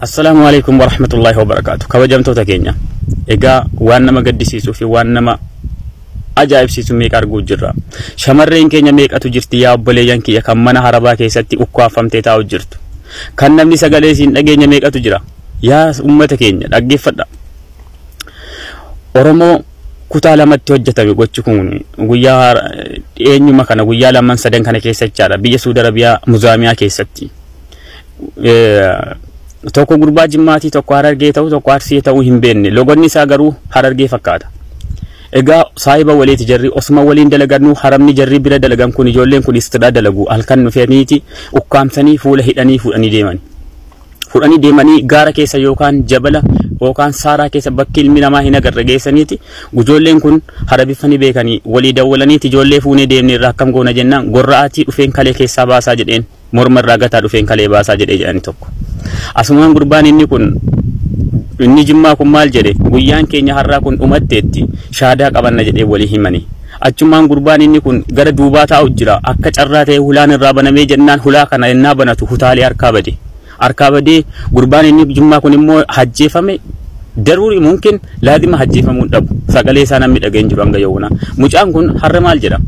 Assalamualaikum warahmatullahi wabarakatuh. Kabajamtoota keenya. Egaa waan nama gaddisiisuu fi waan nama ajaa'ibsiisu meeqa arguu jirra. Shamarreen keenya meeqatu jirti yaa obboleeyyan kiyya kan mana harabaa keessatti ukkaafamtee taa'u jirtu. Kan namni sagalee siin dhageenya meeqatu jira. Yaa ummata keenya dhaggeeffadha. Oromoo kutaa lamatti hojjetame gochi kun guyyaa eenyuma kana guyyaa lamaan sadan kana keessachaadha. Biyya Suudi Arabiyaa Muzaamiyaa keessatti. Tokko gurbaa Jimmaatii tokko Harargee ta'u tokko Arsii ta'u hin beekne logonni isaa garuu Harargee fakkaata. Egaa saahiba waliiti jarri osuma waliin dalagannu haramni jarri bira dalagan kun ijoolleen kun istida dalagu halkan dhufaniiti ukkaamsanii fuula hidhanii fudhanii deemanii gaara keessa yookaan jabala yookaan saaraa keessa bakki ilmi namaa hin agarre geessaniiti ijoolleen kun harabifanii beekanii walii dawwalaniiti ijoollee fuunee deemne irraa akkam goona jennaan gorra'aatii dhufeen kalee keessaa baasaa jedheen morma irraa gataa dhufeen kalee baasaa jedhee jedhani tokko. Asumaan gurbaan inni kun inni Jimmaa kun maal jedhe guyyaan keenya har'aa kun dhumatteetti shaadaa qabanna jedhee walii himani. Achumaan gurbaan inni kun gara duubaa taa'u jira akka carraa ta'e hulaan irraa banamee jennaan hulaa kana ennaa banatu hutaalee harkaa badee gurbaan inni Jimmaa kun immoo hajjeefame daruuri mumkin laazima hajjeefamuu dhabu sagalee isaa namni dhageen jiru hanga yoona. Mucaan kun har'a maal jedha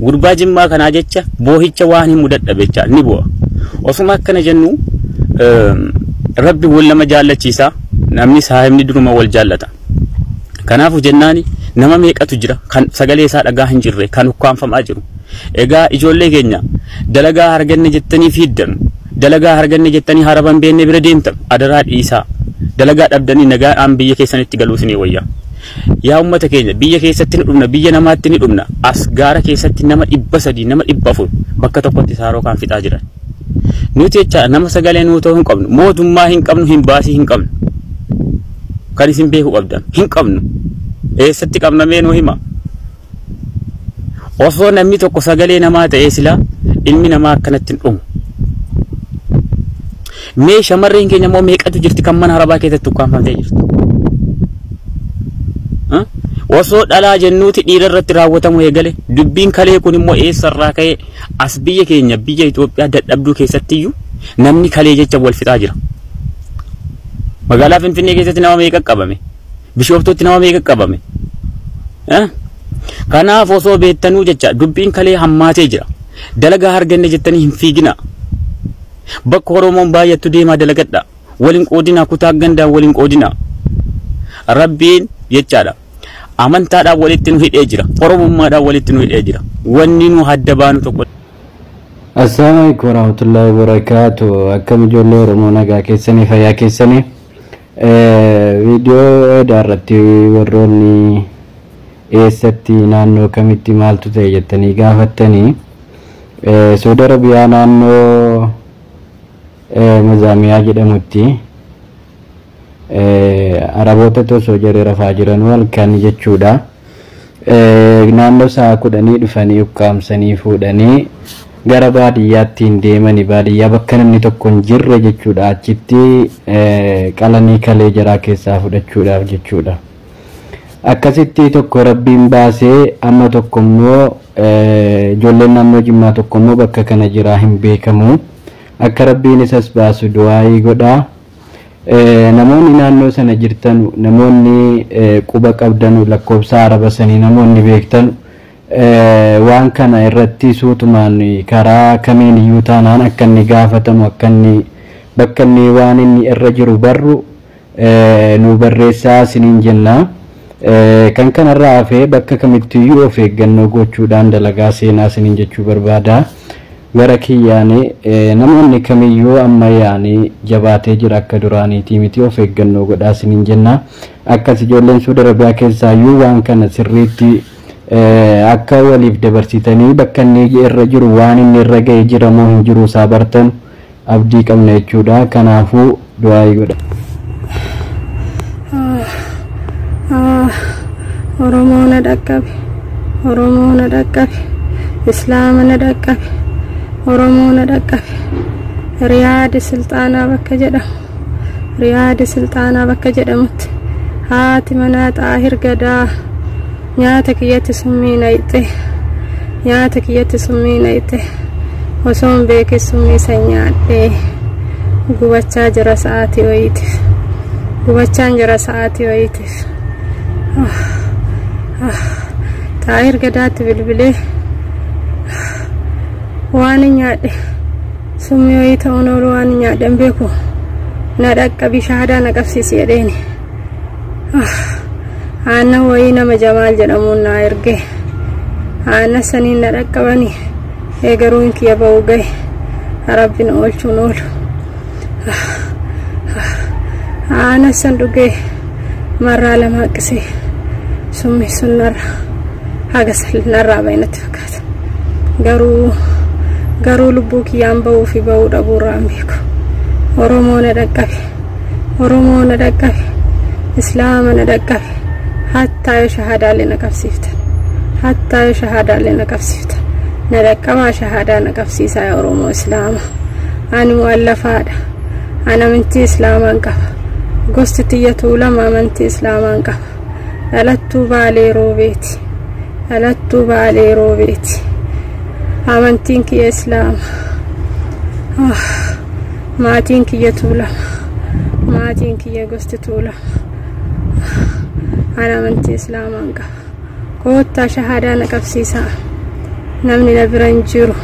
gurbaa Jimmaa kanaa jecha boohicha waan hin mudadhabecha ni bu'a. Osuma akkana jennu Rabbi wal nama jaallachiisa namni saahibni duruma wal jaallata. Kanaafu jennaani nama meeqatu jira kan sagalee isaa dhagaa hin jirre kan ukkaanfamaa jiru. Egaa ijoollee keenya dalagaa arganne jettanii fiiddan dalagaa arganne jettanii haraban beenne bira deemtan adaraa dhiisaa dalagaa dhabdanii nagaan biyya keessanitti galuu isinii wayya. Yaa ummata keenya biyya keessatti ni dhumna biyya namaatti ni dhumna as gaara keessatti nama 300 nama 400 bakka tokkotti saaroo kan fixaa jiran. Nuti jecha nama sagalee nuutoo hin qabnu mootummaa hin qabnu hin baasii hin qabnu kan isin beeku qabdan hin qabnu eessatti qabnamee nu hima. Osoo namni tokko sagalee namaa ta'ee sila ilmi namaa akkanatti hin dhumu. Mee shamarreen keenya moo meeqatu jirti kan mana harabaa keessatti ukkaanfamtee jirti. Osoo dhalaa jennuuti dhiira irratti raawwatamu eegale dubbiin kalee kun immoo eessarraa ka'ee as biyya keenya biyya Itoophiyaa dadhabduu keessattiyyuu namni kalee jecha wal fixaa jira. Magaalaa Finfinnee keessatti nama meeqa qabame? Bishooftootti nama meeqa qabame? Kanaaf osoo beektanuu jecha dubbiin kalee hammaatee jira. Dalagaa arganne jettanii hin fiigina. Bakka Oromoon baay'attu deemaa dalagadha. Waliin qoodina kutaa gandaan waliin qoodina. Rabbiin jechaadha. Amantaadhaan walitti nu hidhee jira. Oromummaadhaan walitti nu hidhee jira. Wanni nu hadda baanu tokko. Assalamualaikum warahmatullahi wabarakatuh. Akkam ijoollee Oromoo nagaa keessanii fayyaa keessanii. Viidiyoo daarratti warroonni eessatti naannoo kamitti maaltu ta'e jettanii gaafattanii Saudi Arabiyaa naannoo Muzaamiyaa jedhamutti Araboota tosoo jaree rafaa jiran halkan jechuudha. Naannoo sa'a 10 dhufanii ukkaamsanii fuudhanii gara baadiyyaatti hin deemanii baadiyyaa bakka namni tokko hin jirre jechuudha. Achitti qalanii kalee jaraa keessaa fudhachuudhaaf jechuudha. Akkasitti tokko Rabbiin baasee amma tokko immoo ijoolleen naannoo Jimmaa tokko immoo bakka kana jiraa hin beekamu. Akka Rabbiin isas baasu du'aayii godhaa. Namoonni naannoo sana jirtan namoonni quba qabdan lakkoofsa arabasanii namoonni beektan waan kana irratti suutumaan karaa kamiin iyyuu taanaan akka inni gaafatamu akka inni bakka inni waan inni irra jiru barru nu barreessaa isiniin jenna. Kan kanarraa hafee bakka kamitti iyyuu of eeggannoo gochuudhaan dalagaa seenaa isiniin jechuu barbaada. Gara kiyyaanii namoonni kamiyyuu amma yaanii jabaatee jira akka duraaniitii miti of eeggannoo godhaa isiniin jenna. Akkas ijoolleen Saudi Arabiyaa keessaayyuu waan kana sirriitti akka waliif dabarsitanii bakka inni irra jiru waan inni irra ga'ee jira moo hin jiru isaa bartan abdii qabna jechuudha. Kanaafuu du'aa godha. Oromoo na dhaqqabe, Oromoo na dhaqqabe, Islaama na dhaqqabe, Oromoo na dhaqqabe. Riyaadi Sulxaanaa bakka jedhamu, Riyaadi Sulxaanaa bakka jedhamutti haati manaa Xaahir Gadaa nyaata kiyyatti summii nayxe, nyaata kiyyatti summii nayxe. Osoon beeke summii san nyaadhee gubachaa jira sa'aatii wayiitiif gubachaan jira sa'aatii wayiitiif taa'ir gadaatti bilbilee waan nyaadhe summii wayii ta'uun oolu waan nyaadhe hin beeku na dhaqqabi shahaadaa na qabsiisi jedheeni aannan wayii nama Jamaal jedhamuun na erge aannan saniin na dhaqqabani eegaruun kiyya ba'uu gahe rabbiin oolchuun oolu aannan san dhugee marraa lama haqqisee summii sun haga narraa baay'inatti fakkaata garuu lubbuu kiyyaan ba'uu fi ba'uu dhabuurraa hin beeku Oromoo na dhaqqabe Islaama na dhaqqabe hattaa yoo shahaadaalee na qabsiiftan na dhaqqabaa shahaadaa na qabsiisaa yaa Oromoo Islaama ani mu'allafaadha ani amantii Islaamaan qaba gosti tiyya Tuulama amantii Islaamaan qaba dhalattuu Baalee Roobeeti amantiin kiyya Islaama maatiin kiyya Tuulama maatiin kiyya gosti Tuulama ana amantii Islaamaan qaba koottaa shahaadaa na qabsiisaa namni na bira hin jiru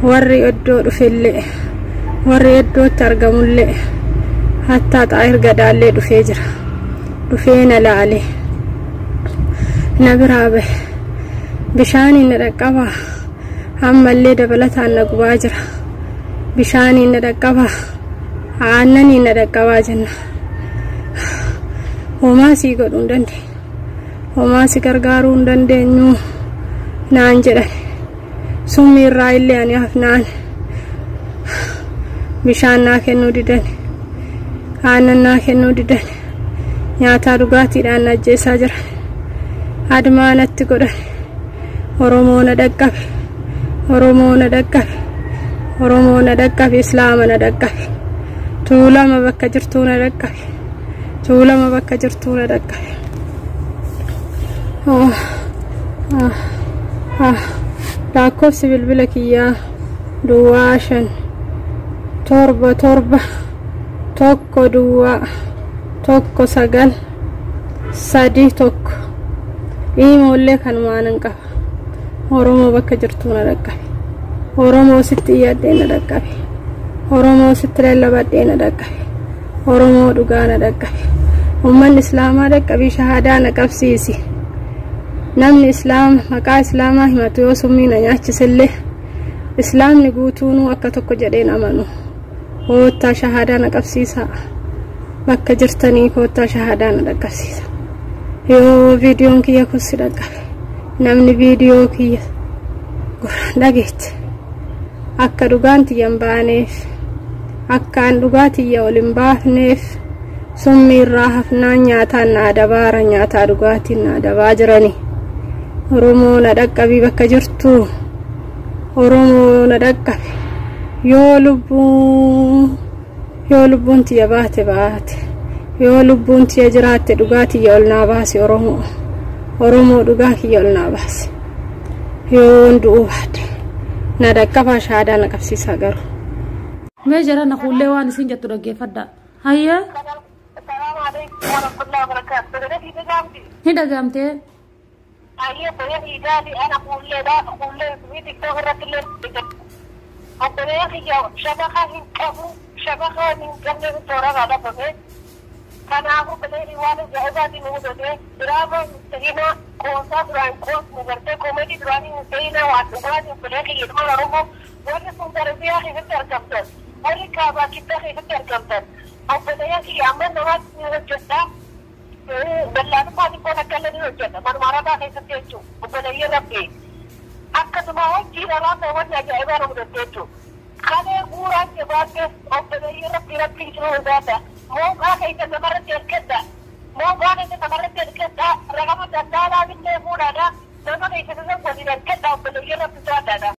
warri iddoo dhufellee warri iddootti argamullee hattaa Xaahir Gadaallee dhufee jira dhufee na laale na biraa bahe bishaaniin na dhaqqabaa ammallee dabalataan na gubaa jira bishaaniin na dhaqqabaa aannaniin na dhaqqabaa jenna homaa sii godhuu hin dandeenyu homaa si gargaaruu hin dandeenyu naan jedhan summii irraa illee ani hafnaan bishaan naa kennuu didan aannan naa kennuu didan nyaataa dhugaatiidhaan na ajjeesaa jiran admaa natti godhan Oromoo na dhaqqabe Islaama na dhaqqabe Tuulama bakka jirtuu na dhaqqabe lakkoofsi bilbila kiyyaa 577 1 iimoollee kanumaan hin qaba Oromoo bakka jirtuu na dhaqqabe Oromoo sitti iyyadhee na dhaqqabe Oromoo sitti lallabadhee na dhaqqabe Oromoo dhugaa na dhaqqabe ummanni Islaamaa dhaqqabii shahaadaa na qabsiisi namni Islaama maqaa Islaamaa himatu yoo summii na nyaachisellee Islaamni guutuunuu akka tokko jedheen amanu koottaa shahaadaa na qabsiisaa bakka jirtanii koottaa shahaadaa na dhaqqabsiisa yoo viidiyoon kiyya kusi dhaqqabe namni viidiyoo kiyya gurraan dhageette akka dhugaan tiyya hin baaneef akkaan dhugaa tiyya ol hin baafneef summii irraa hafnaan nyaataan na adabaara nyaataa dhugaatiin na adabaa jiranii Oromoo na dhaqqabii bakka jirtu Oromoo na dhaqqabe yoo lubbuun tiyya baate yoo lubbuun tiyya jiraatte dhugaa tiyya ol naa baase Oromoo dhugaa kiyya ol naa baase yoo du'uu baate na dhaqqabaa shahaadaa na qabsiisaa garuu mee jara na kullee waan isin jettu dhaggeeffadha hayya Assalamu alaikum warahmatullahi wabarakatuh. Ni dhagaamtee Ayya baya hidaali ana kullee TikTok irratti Abdaya kiyya shabaka hin qabu shabaka hin qabne toora gaadha bahe kanaafu bilee waan jaa'ibaatiin nu godhe diraama sirina qoosaa duraan qoos mugartee koomedii duraanii sirina waan dhugaatiin bilee kiyya dhuma Oromoo warri sun darbiyaa keessatti argamtan warri kaabaa kibba keessatti argamtan Abdaya kiyya amma namaatti ni hojjedha bal'aanummaa xiqqoon akka illee ni hojjedha marmarataa keessatti jechuudha obboleeyyan rabbii akkasuma hojii dhalaa ta'uun ajaa'ibaa nama dandeettu kalee guuraan jabaatee obboleeyyan rabbii jiru hundaadha mooqaa keessa namarratti ergadha mooqaa keessa namarratti ergadha ragama daldaalaa billee fuudhaadha nama keessa waliin ergadha obboleeyyan rabbii jaadhaadha